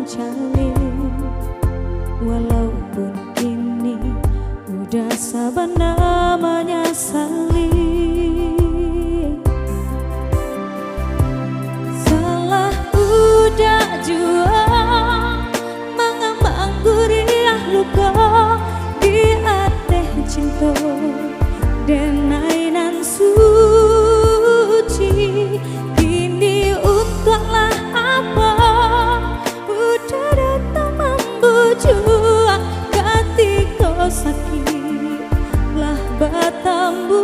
jalin. Walaupun kini udah sabar namanya saling. Salah udah jua mengemang guriah luka di ateh cinta denainan suci. Kini untuklah apa udah datang membujuk ketika sakit lah batambu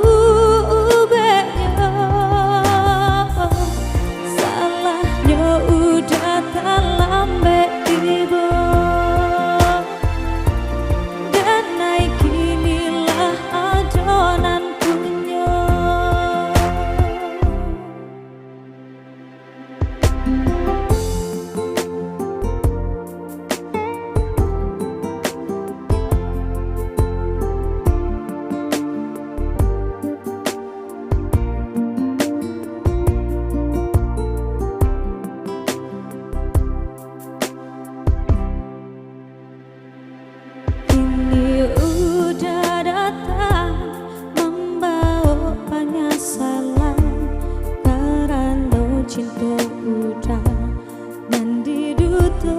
ubeknya. Salahnya udah tak lambat tiba dan naik kinilah adonan punya. Kini udah datang membawa penyesalan karena cinta udah mendidutoi.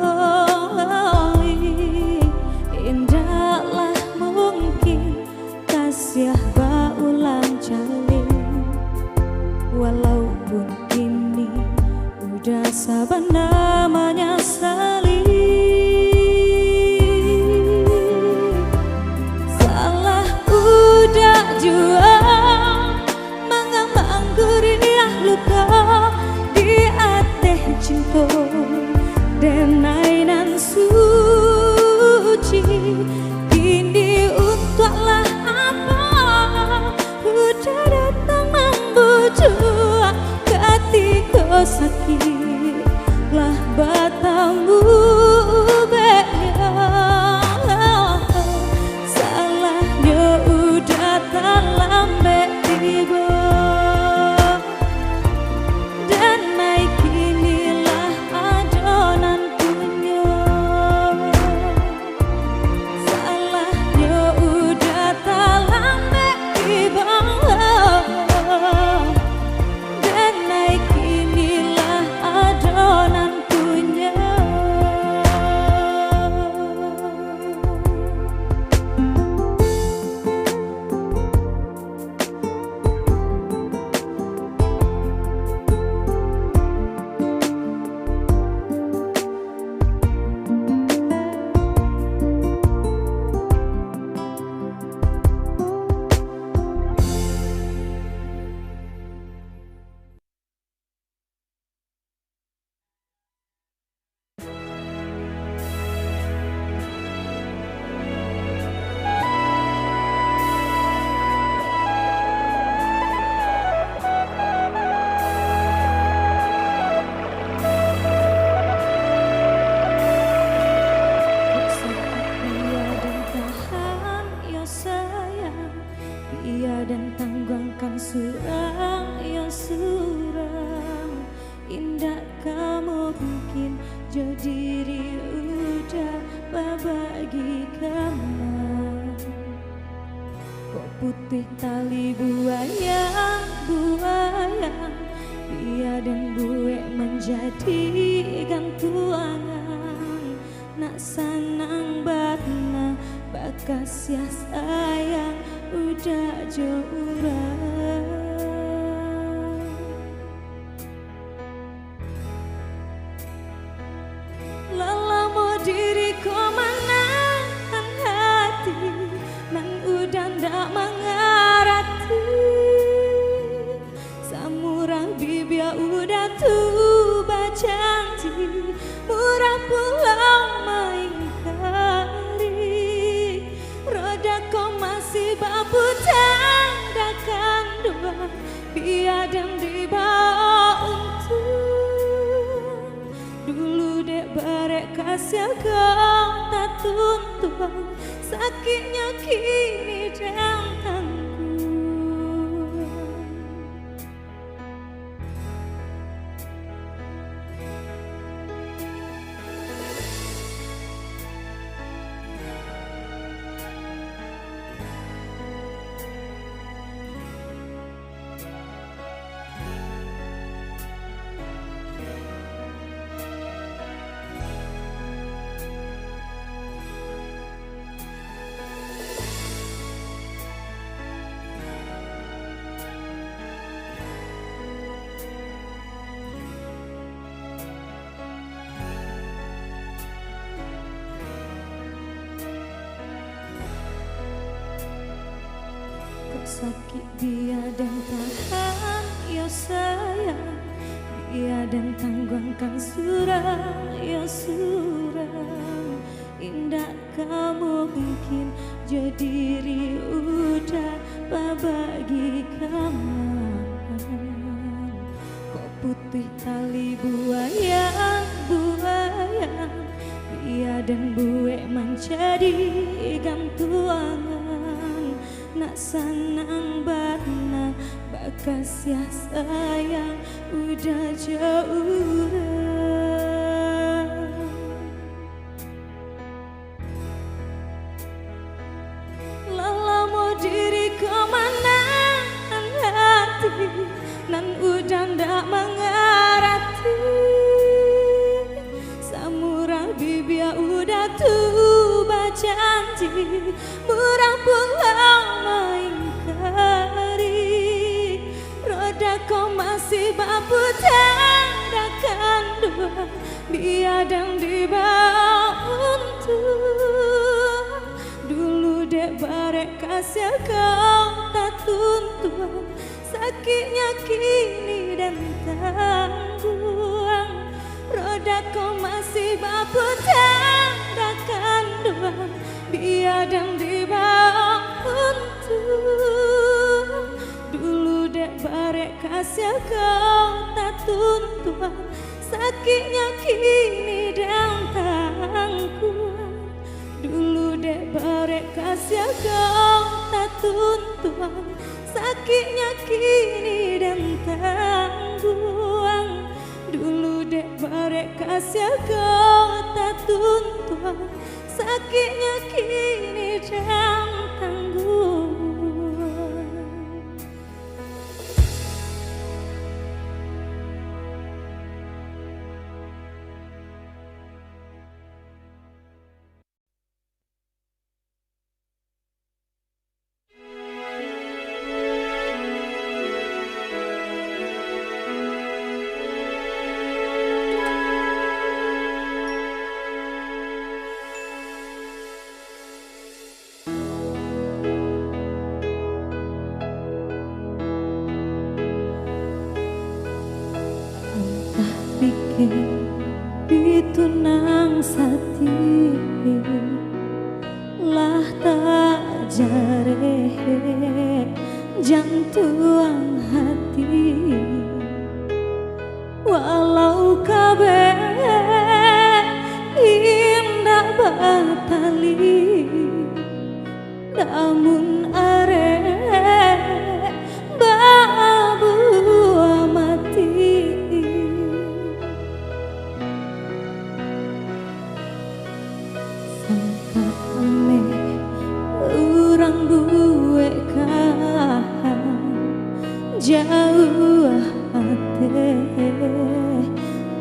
Indahlah mungkin kasih baulang jalin. Walaupun kini udah sabar namanya saling. Salah udah jua mengemang guriah luka di ateh cinta denainan suci. Kini untuklah apa udah datang membujuk ketika sakit lah batambu ubeknya. Salahnya udah tak lambat tiba dan naik kinilah adonan punya. Salahnya udah tak lambat tiba dan naik kinilah adonan punya. Dan tanggungkan surang yang suram. Indah kamu mungkin jadi diri udah berbagi kamu. Kok putih tali buaya dia dan buek menjadi gantuangan. Nak sanang batna bakas ya sayang udah jauh. Lelamo diriku menahan hati, man udah ndak mengerti. Samurang bibia udah tuba janji, murah pulang mengingkari. Roda kau masih babu tandakan dua, biar dan dibawa untung. Dulu dek barek kasih kau tak tuntun, sakitnya kini dan sakit dia dan tahan ya sayang, dia dan tangguhkan surang ya surang. Indah kamu mungkin jadi udah bagi kamu. Kok putih tali buayang buayang, dia dan buek menjadi gantuangan. Nak sanang barna bakas ya sayang udah jauh. Lelamo diri kemana hati nan udah ndak mengerti. Samurah bibia udah tuba janji, murah pulang mengingkari. Roda kau masih bapu tadakan dua, biadang dibawa untuk. Dulu dek barek kasih kau tak tuntuan, sakitnya kini dan tangguhan. Roda kau masih bapu tadakan dua, biadang dibawa untuk. Dulu dek barek kasih kau tak tuntuan, sakitnya kini dan tangguhan. Dulu dek barek kasih kau tak tuntuan, sakitnya kini dan tangguhan. Dulu dek barek kasih kau tak tuntuan, sakitnya kini dan tangguhan. Itu nang sati lah tak jare jantung hati. Walau kabeh indah batali, namun arek babu mati. Urang buek jauh hati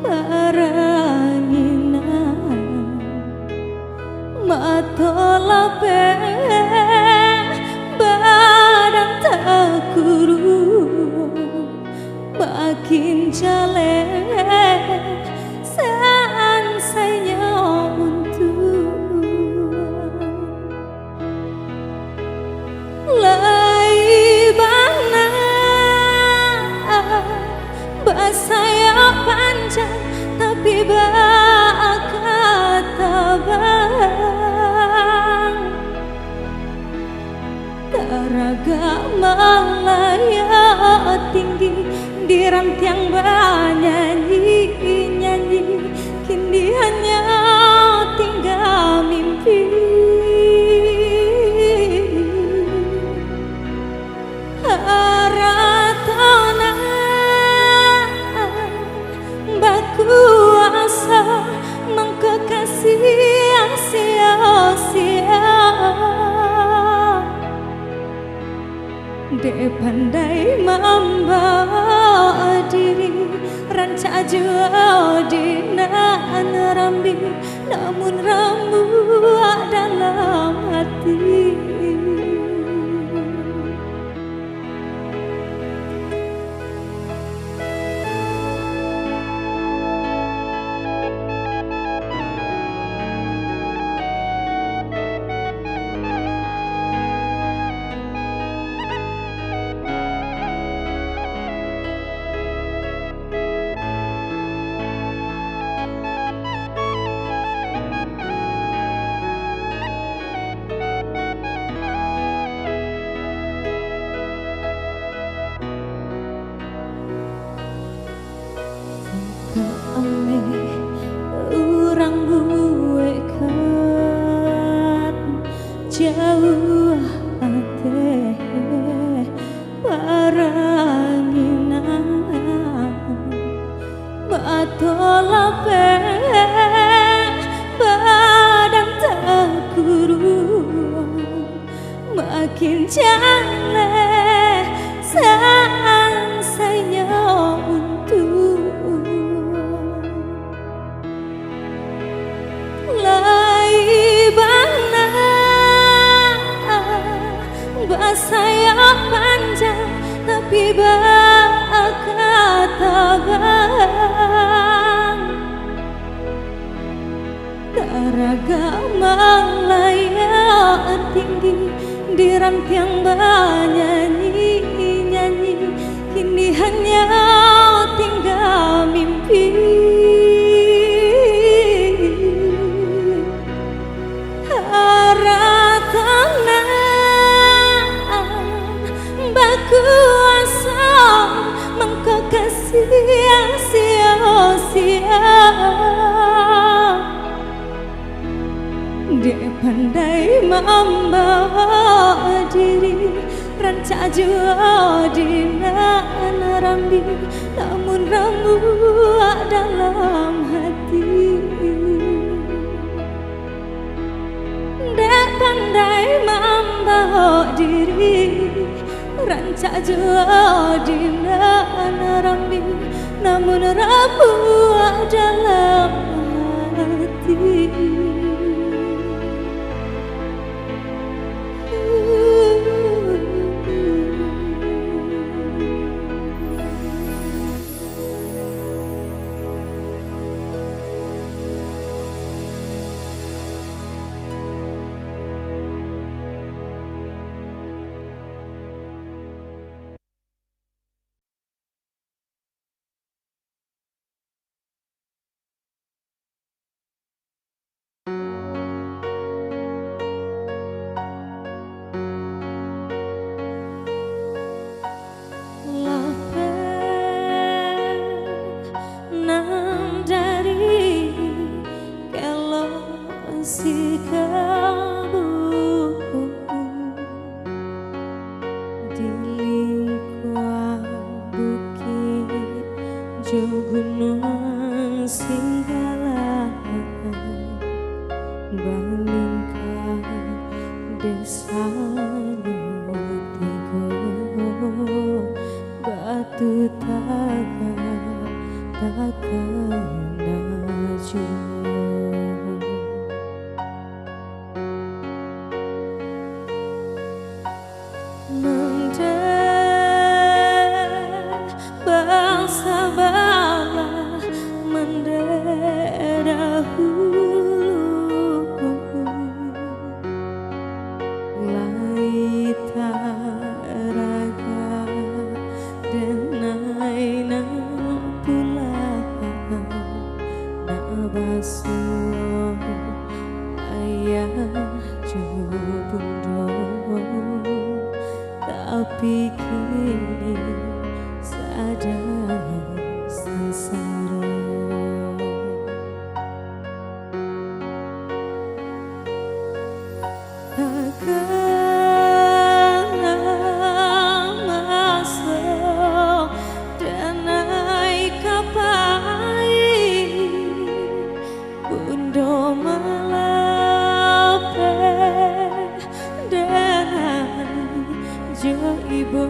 paranginan matolape badan takuru makin jale sansainya untuk laibana basaya panjang tapi bakat tabang taraga malaya tinggi di rantiang banyanyi nyanyi kini hanya tinggal mimpi. Haratona bakuasa mengkekasih sia-sia. Dek pandai membawa diri, rancak jua dinan rambi, namun rambu dalam hati. jauh ate paranginan batolape badan terguru makin jale saya untuk laibana bahasaya panjang tapi kata bang taraga malaya tinggi di rantiang banyanyi nyanyi kini hanya tinggal mimpi haratana bakuasa mengkekasih yang sia-sia dia pandai membawa diri rancak jua dina narambi namun ramu dalam hati dia pandai membawa diri rancak jua dina narambi namun ramu dalam hati. Si kamu di lingkuan bukit Jogunung Singgala balingkan desa Tigo batu takkan naju bangsa bala mendahulu laita raga denai na pula na basuh ayah jubundo tapi kini sadar sengsara takkan masuk danai kapai bundo malape danai jo ibu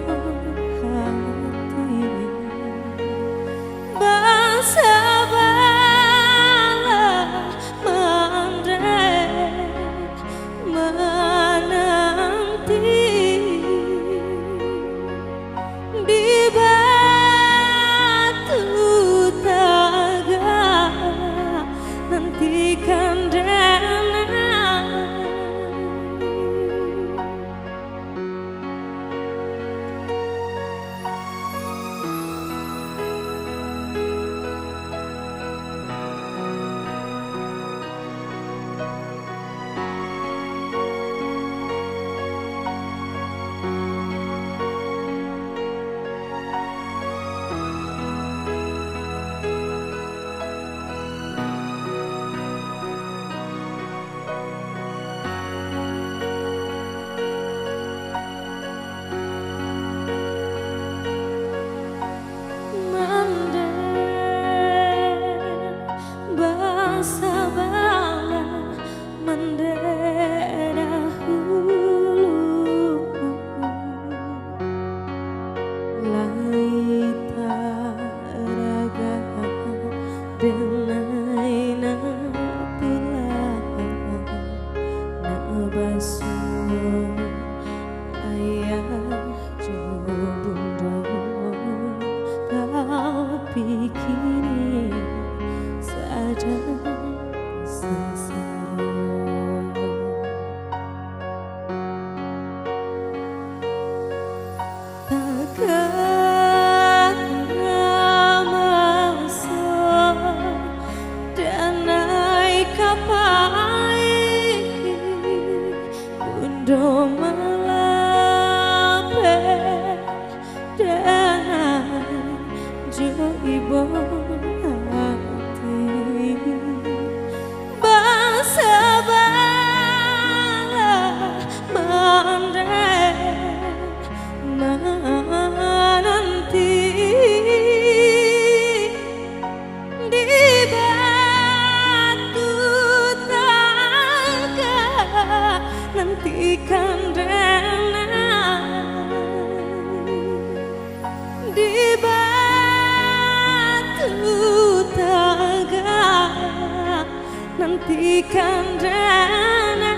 kandanai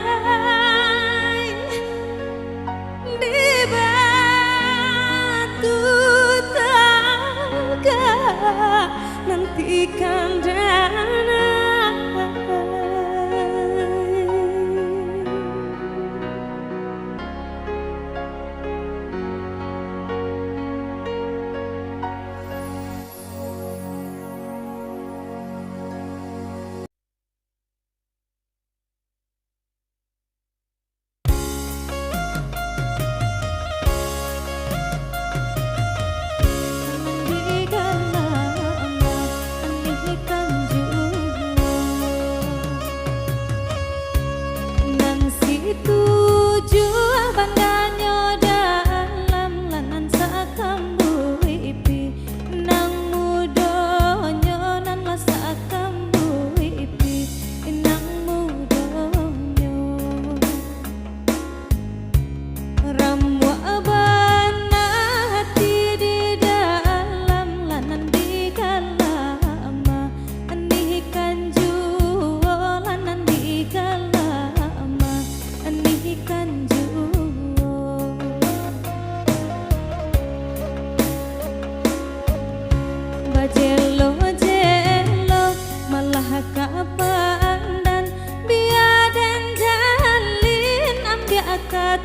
di batu tangga nanti kandanai.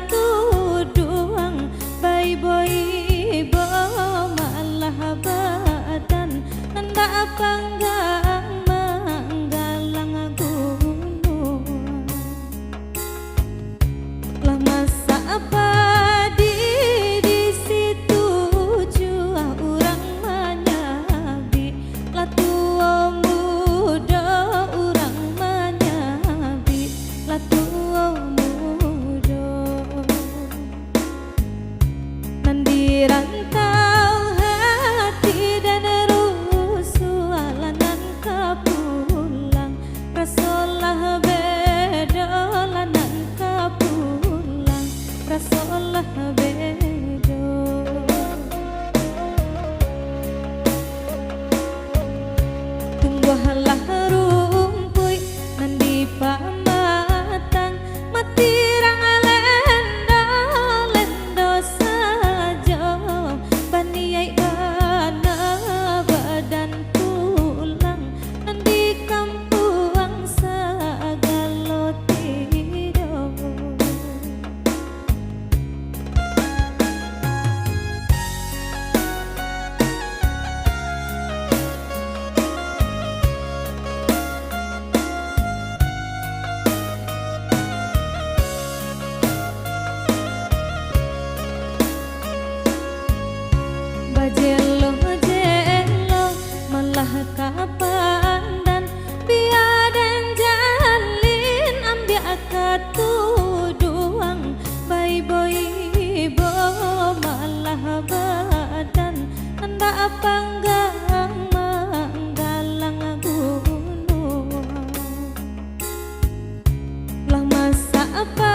Tuduang bayi boy bo malah badan nanda panggang manggalang gunung lah masa apa di situ jua orang manyabi lah tua muda orang manyabi lah tua rantau hati dan rusualanan kapulang rasolah bedolanan kapulang rasolah bedo tumbuhlah rumpuy nandi pamatang mati jelo malah kapandan biadan jalin ambil katuduang bayi boy bo malah badan anda panggang manggalang gunung lah masa apa